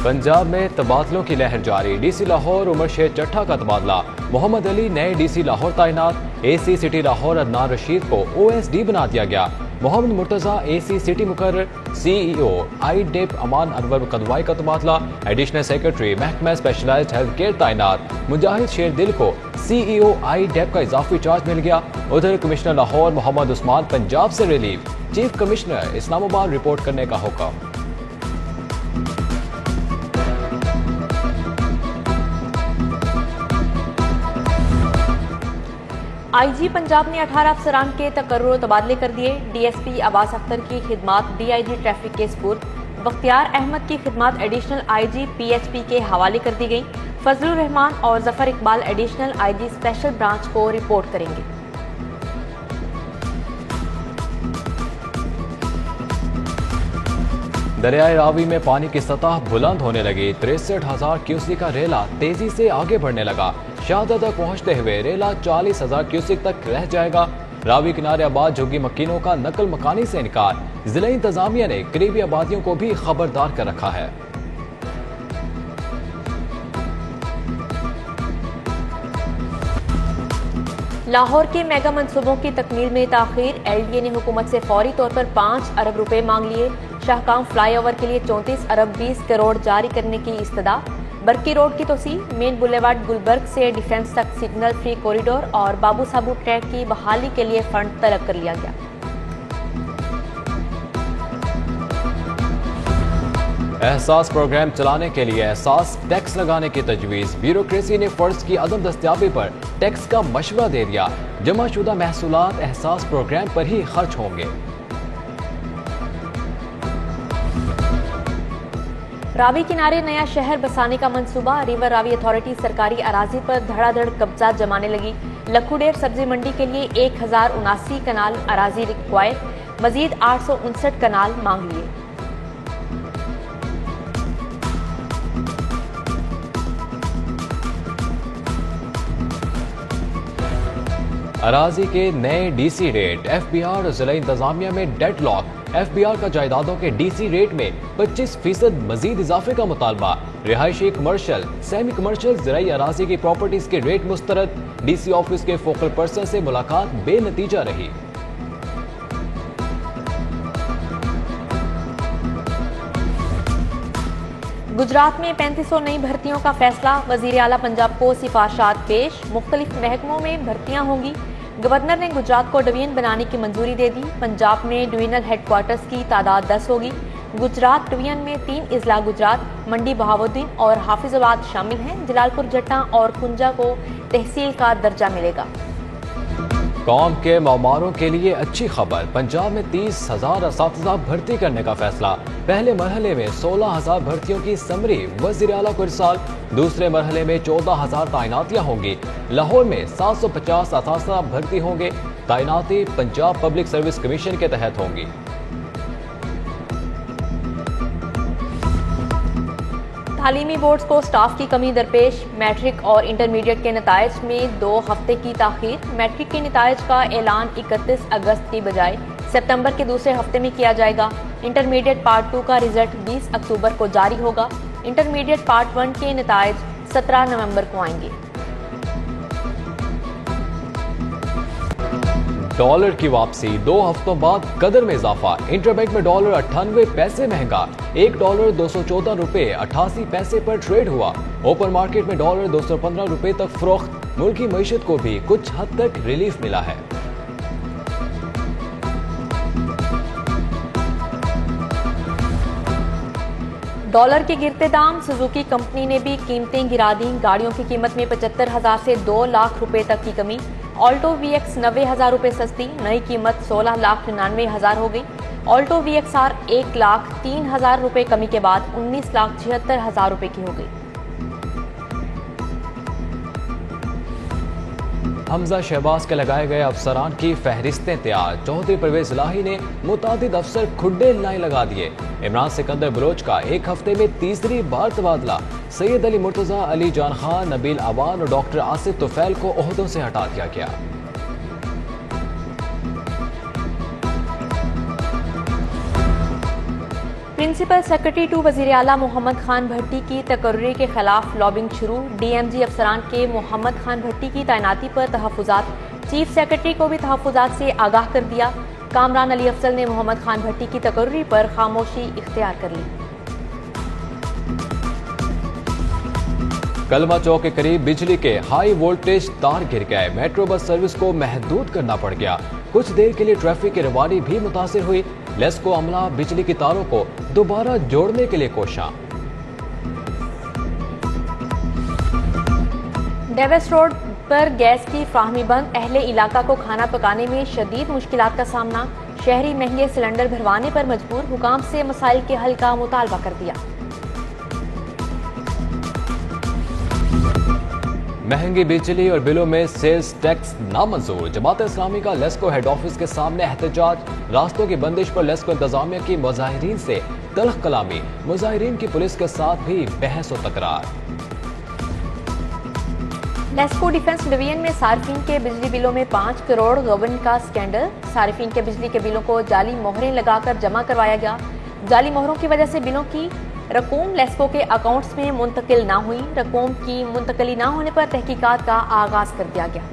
पंजाब में तबादलों की लहर जारी। डीसी लाहौर उमर शेर चट्ठा का तबादला। मोहम्मद अली नए डीसी लाहौर तैनात। एसी सिटी लाहौर अदनान रशीद को ओएसडी बना दिया गया। मोहम्मद मुर्तजा एसी सिटी मुकर्रर। सीईओ आईडेप अमान अनवर कदवाई का तबादला। एडिशनल सेक्रेटरी महकमा स्पेशलाइज्ड हेल्थ केयर तैनात। मुजाहिद शेरदिल को सीईओ आईडेप का इजाफी चार्ज मिल गया। उधर कमिश्नर लाहौर मोहम्मद उस्मान पंजाब से relieve. Chief commissioner Islamabad report करने का हुक्म। आईजी पंजाब ने 18 अफसरान के तकर्रुर तबादले कर दिए। डीएसपी अब्बास अख्तर की खिदमात डीआईजी ट्रैफिक के स्पुर्द। बख्तियार अहमद की खिदमात एडिशनल आईजी पीएचपी के हवाले कर दी गई। फजलुर रहमान और Zafar Iqbal additional IG special branch को रिपोर्ट करेंगे। दरियाए रावी में पानी की सतह बुलंद होने लगी। 63,000 क्यूसिक का रेला तेजी से आगे बढ़ने लगा। शाहदा तक पहुंचते हुए रेला 40,000 क्यूसिक तक रह जाएगा। रावी किनारे आबाद झुग्गी मकीनों का नकल मकानी से इनकार। जिला इंतजामिया ने करीबी आबादियों को भी खबरदार कर रखा है। लाहौर के मेगा मंसूबों की तकमील में ताखीर। एलडीए ने हुकूमत से फौरी तौर पर 5 अरब रुपए मांग लिए। शाहकाम फ्लाई ओवर के लिए 34 अरब 20 करोड़ जारी करने की इस्तदा। बरकी रोड की तोसी, मेन बुलेवार्ड गुलबर्ग से डिफेंस तक सिग्नल फ्री कॉरिडोर और बाबू साबू ट्रैक की बहाली के लिए फंड तलब कर लिया गया। एहसास प्रोग्राम चलाने के लिए एहसास टैक्स लगाने की तजवीज़। ब्यूरोक्रेसी ने फर्ज की अदम दस्तयाबी पर टैक्स का मशवरा दे दिया। जमाशुदा महसूलात एहसास प्रोग्राम पर ही खर्च होंगे। रावी किनारे नया शहर बसाने का मंसूबा। रिवर रावी अथॉरिटी सरकारी अराजी पर धड़ाधड़ कब्जा जमाने लगी। लखुडेर सब्जी मंडी के लिए 1079 कनाल अराजी रिक्वायर। मजीद 859 कनाल मांग लिए। अराजी के नए डीसी रेट। एफबीआर और जिला इंतजामिया में डेडलॉक। एफबीआर का जायदादों के डीसी रेट में 25% मजीद इजाफे का मुतालबा। रिहायशी कमर्शियल सेमी कमर्शियल ज़राई अराजी की प्रॉपर्टीज के रेट मुस्तरद। डीसी ऑफिस के फोकल पर्सन से मुलाकात बेनतीजा रही। गुजरात में 3500 नई भर्तियों का फैसला। वजीर आला पंजाब को सिफारशात पेश। मुख्तलिफ महकमों में भर्तियां होंगी। गवर्नर ने गुजरात को डिवीजन बनाने की मंजूरी दे दी। पंजाब में डिवीजनल हेडक्वार्टर्स की तादाद 10 होगी। गुजरात डिवीजन में 3 अजला गुजरात, मंडी बहावुद्दीन और हाफिजाबाद शामिल हैं। जलालपुर जट्टा और कुंजा को तहसील का दर्जा मिलेगा। कौम के मौमारों के लिए अच्छी खबर। पंजाब में 30,000 असातिज़ा भर्ती करने का फैसला। पहले मरहले में 16,000 भर्तियों की समरी वज़ीर आला को इरसाल। दूसरे मरहले में 14,000 तैनातियां होंगी। लाहौर में 750 असातिज़ा भर्ती होंगे। तैनाती पंजाब पब्लिक सर्विस कमीशन के तहत होंगी। तालीमी बोर्ड्स को स्टाफ की कमी दरपेश। मैट्रिक और इंटरमीडिएट के नताइज में 2 हफ्ते की ताखीर। मैट्रिक के नताइज का ऐलान 31 अगस्त की बजाय सितंबर के दूसरे हफ्ते में किया जाएगा। इंटरमीडिएट पार्ट 2 का रिजल्ट 20 अक्टूबर को जारी होगा। इंटरमीडिएट पार्ट 1 के नताइज 17 नवंबर को आएंगे। डॉलर की वापसी। 2 हफ्तों बाद कदर में इजाफा। इंटरबैंक में डॉलर 98 पैसे महंगा। $1 214 रुपए 88 पैसे पर ट्रेड हुआ। ओपन मार्केट में डॉलर 215 रुपए तक फरोख्त। मुल्की मईशत को भी कुछ हद तक रिलीफ मिला है। डॉलर के गिरते दाम। सुजुकी कंपनी ने भी कीमतें गिरा दी। गाड़ियों की कीमत में 75,000 से 2 लाख रुपए तक की कमी। ऑल्टो VX 90,000 रुपए सस्ती। नई कीमत 16,99,000 हो गई। ऑल्टो VXR 1,03,000 रुपए कमी के बाद 19,76,000 रुपए की हो गई। हमजा शहबाज के लगाए गए अफसरान की फहरिस्तें तैयार। चौधरी परवेज इलाही ने मुतादिद अफसर खुड्डे लाइन लगा दिए। इमरान सिकंदर बलोच का 1 हफ्ते में तीसरी बार तबादला। सैयद अली मुर्तजा, अली जान खान, नबील अवान और डॉक्टर आसिफ तुफैल को ओहदों से हटा दिया गया। प्रिंसिपल सेक्रेटरी टू वजीर आला मोहम्मद खान भट्टी की तकर्री के खिलाफ लॉबिंग शुरू। DMG अफसरान के मोहम्मद खान भट्टी की तैनाती पर तहफुजात, चीफ सेक्रेटरी को भी तहफुजात से आगाह कर दिया। कामरान अली अफजल ने मोहम्मद खान भट्टी की तकर्री पर खामोशी इख्तियार कर ली। कलमा चौक के करीब बिजली के हाई वोल्टेज तार गिर गए, मेट्रो बस सर्विस को महदूद करना पड़ गया। कुछ देर के लिए ट्रैफिक की रवानी भी मुतासिर हुई। लेस्को अमला बिजली की तारों को दोबारा जोड़ने के लिए कोशिश। डेविस रोड पर गैस की फ्राहमी बंद, अहले इलाका को खाना पकाने में शदीद मुश्किलात का सामना। शहरी महंगे सिलेंडर भरवाने पर मजबूर, हुकाम से मसाइल के हल का मुतालबा कर दिया। महंगी बिजली और बिलों में सेल्स टैक्स नामंजूर। जमात इस्लामी का लेस्को हेड ऑफिस के सामने एहतजाज। रास्तों की बंदिश पर लेस्को इंतजामिया की मुजाहिरीन से तल्ख कलामी, मुजाहिरीन की पुलिस के साथ भी बहस और तकरार। लेस्को डिफेंस डिवीजन में सार्फिन के बिजली बिलों में 5 करोड़ गबन का स्कैंडल। सार्फिन के बिजली के बिलों को जाली मोहरें लगाकर जमा करवाया गया। जाली मोहरों की वजह से बिलों की रकूम लेस्को के अकाउंट्स में मुंतकिल ना हुई। रकूम की मुंतकली ना होने पर तहकीकात का आगाज कर दिया गया।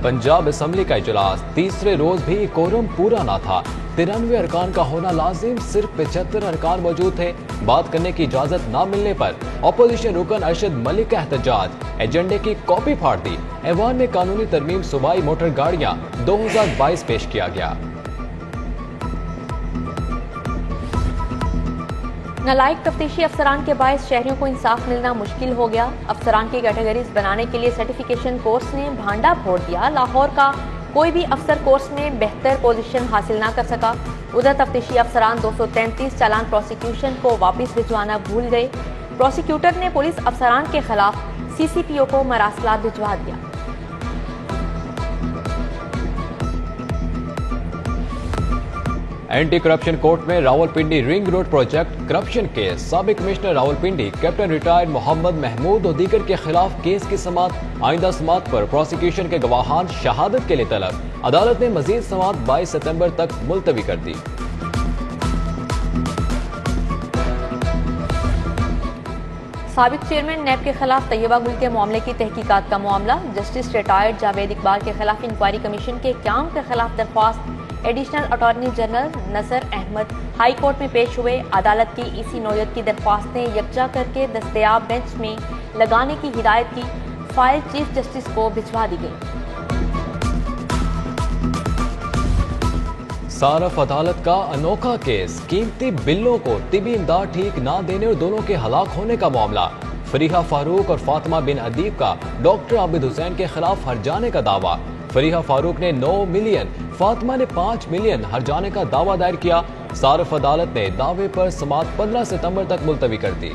पंजाब असम्बली का इजलास, तीसरे रोज भी कोरम पूरा ना था। 93 अरकान का होना लाजिम, सिर्फ 75 अरकान मौजूद थे। बात करने की इजाजत ना मिलने पर अपोजिशन रुकन अरशद मलिक का एहतजाज, एजेंडे की कॉपी फाड़ दी। ऐवान में कानूनी तरमीम सूबाई मोटर गाड़ियां 2022 पेश किया गया। नालायक तफ्तीशी अफसरान के बायस शहरियों को इंसाफ मिलना मुश्किल हो गया। अफसरान की कैटेगरीज बनाने के लिए सर्टिफिकेशन कोर्स ने भांडा फोड़ दिया। लाहौर का कोई भी अफसर कोर्स में बेहतर पोजीशन हासिल ना कर सका। उधर तफ्तीशी अफसरान 233 चालान प्रोसिक्यूशन को वापस भिजवाना भूल गए। प्रोसिक्यूटर ने पुलिस अफसरान के खिलाफ CCPO को मरासलात भिजवा दिया। एंटी करप्शन कोर्ट में Rawalpindi ring road project corruption case. साबिक commissioner Rawalpindi, captain retired Mohammad Mahmood और दीगर के खिलाफ केस की समाअत। आइंदा समाअत पर प्रोसिक्यूशन के गवाहान शहादत के लिए तलब। अदालत ने मजीद समाअत 22 सितंबर तक मुलतवी कर दी। साबिक चेयरमैन नैब के खिलाफ तैयबा गुल के मामले की तहकीकात का मामला। जस्टिस रिटायर्ड जावेद इकबाल के खिलाफ इंक्वायरी कमीशन के क्याम के खिलाफ दरख्वास्त। एडिशनल अटॉर्नी जनरल नसर अहमद हाई कोर्ट में पेश हुए। अदालत की इसी नौयत की दरख्वास्तें यकजा करके दस्तयाब बेंच में लगाने की हिदायत की। फाइल चीफ जस्टिस को भिजवा दी गई। सारफ अदालत का अनोखा केस, कीमती बिलों को तिबी इमदाद ठीक ना देने और दोनों के हलाक होने का मामला। फरीहा फारूक और फातिमा बिन अदीब का डॉक्टर आबिद हुसैन के खिलाफ हर्जाने का दावा। फरीहा फारूक ने 9 मिलियन, फातिमा ने 5 मिलियन हर्जाने का दावा दायर किया। सारफ अदालत ने दावे पर समाअत 15 सितंबर तक मुलतवी कर दी।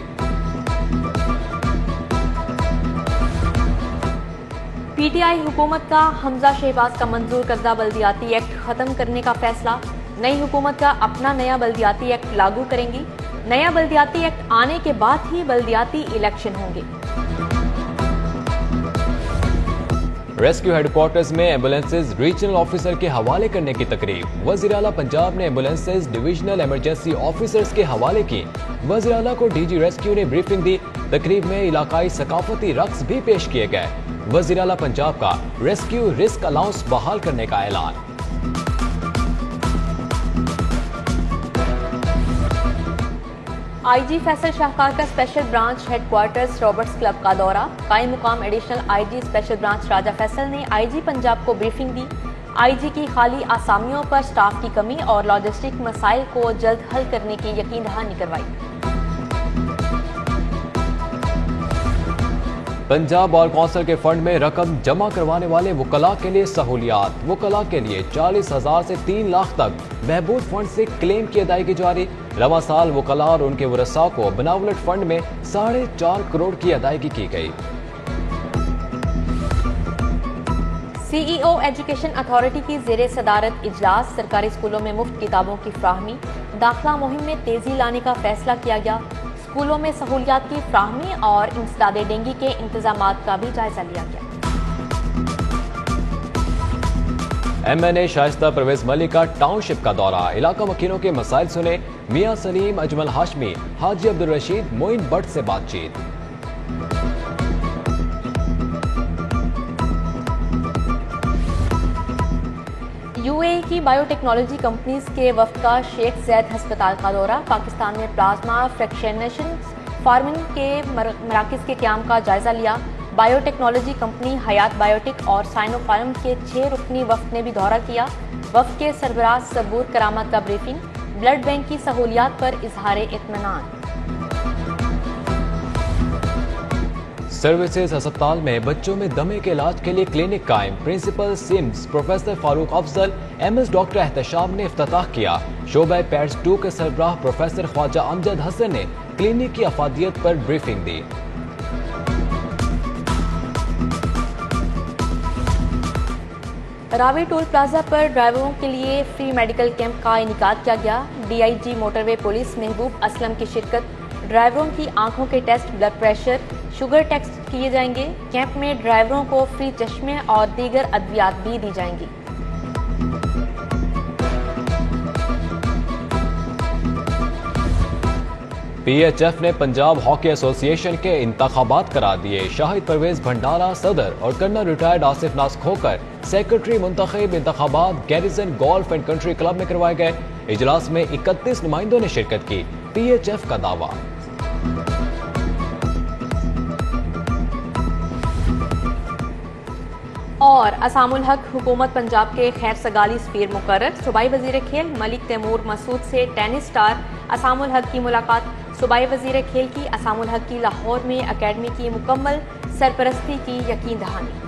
PTI हुकूमत का हमजा शहबाज का मंजूर करदा बल्दियाती एक्ट खत्म करने का फैसला। नई हुकूमत का अपना नया बल्दियाती एक्ट लागू करेंगी। नया बल्दियाती एक्ट आने के बाद ही बल्दियाती इलेक्शन होंगे। रेस्क्यू हेडक्वार्टर्स में एम्बुलेंसेज रीजनल ऑफिसर के हवाले करने की तकरीब। वज़ीर आला पंजाब ने एम्बुलेंसेज डिविजनल इमरजेंसी ऑफिसर्स के हवाले की। वज़ीर आला को DG रेस्क्यू ने ब्रीफिंग दी। तकरीब में इलाकाई सकाफती रक्स भी पेश किए गए। वज़ीर आला पंजाब का रेस्क्यू रिस्क अलाउंस बहाल करने का ऐलान। IG फैसल शाहकार का special branch headquarters Roberts club का दौरा। कायम मुकाम एडिशनल IG स्पेशल ब्रांच राजा फैसल ने IG पंजाब को ब्रीफिंग दी। IG की खाली आसामियों पर स्टाफ की कमी और लॉजिस्टिक मसाइल को जल्द हल करने की यकीन दहानी करवाई। पंजाब बार कौंसिल के फंड में रकम जमा करवाने वाले वकला के लिए सहूलियात। वकला के लिए 40,000 से 3 लाख तक बहबूद फंड से क्लेम की अदायगी जारी। रवा साल वकला और उनके वरसा को बनावट फंड में 4.5 करोड़ की अदायगी की गई। CEO एजुकेशन अथॉरिटी की जेर सदारत इजलास। सरकारी स्कूलों में मुफ्त किताबों की फ्राहमी। दाखिला मुहिम में तेजी लाने का फैसला किया गया। स्कूलों में सहूलियात की फ्राहमी और इंसदादे डेंगी के इंतजामात का भी जायजा लिया गया। MNA شائستہ پرویز ملک کا ٹاؤن شپ کا دورہ، علاقہ وکیلوں کے مسائل سنے، میاں سلیم، اجمل ہاشمی، حاجی عبدالرشید، معین بٹ سے بات چیت۔ UAE کی بائیو ٹیکنالوجی کمپنیز کے وفد کا شیخ زید ہسپتال کا دورہ، پاکستان میں پلازما فریکشنیشن فارمنگ کے مراکز کے قیام کا جائزہ لیا۔ بائیو ٹیکنالوجی کمپنی حیات بائیوٹیک اور سائنو فارم کے 6 رکنی وفد نے بھی دورہ کیا۔ وفد کے سربراہ صبور کرامت کا بریفنگ، بلڈ بینک کی سہولیات پر اظہار اطمینان۔ سروسز ہسپتال میں بچوں میں دمے کے علاج کے لیے کلینک قائم، پرنسپل سمز پروفیسر فاروق افضل، MS ڈاکٹر احتشام نے افتتاح کیا۔ شعبہ پیڈز 2 کے سربراہ پروفیسر خواجہ امجد حسن نے کلینک کی افادیت پر بریفنگ دی۔ راوی ٹول پلازا پر ڈرائیوروں کے لیے فری میڈیکل کیمپ کا انعقاد کیا گیا۔ DIG موٹر وے پولیس محبوب اسلم کی شرکت۔ ڈرائیوروں کی آنکھوں کے test, blood pressure, sugar test کیے جائیں گے۔ کیمپ میں ڈرائیوروں کو فری چشمے اور دیگر ادویات بھی دی جائیں گی۔ PHF نے پنجاب ہاکی ایسوسی ایشن کے انتخابات کرا دیے۔ شاہد پرویز بھنڈارا صدر اور کرنل ریٹائرڈ آصف ناز کھوکر سیکرٹری منتخب۔ انتخابات garrison golf and country club میں کروائے گئے۔ اجلاس میں 31 نمائندوں نے شرکت کی۔ PHF کا دعویٰ۔ اور اسام الحق حکومت پنجاب کے خیر سگالی سفیر مقرر۔ صوبائی وزیر کھیل ملک تیمور مسعود سے ٹینس سٹار اسام الحق کی ملاقات۔ صوبائی وزیر کھیل کی اسام الحق کی لاہور میں اکیڈمی کی مکمل سرپرستی کی یقین دہانی۔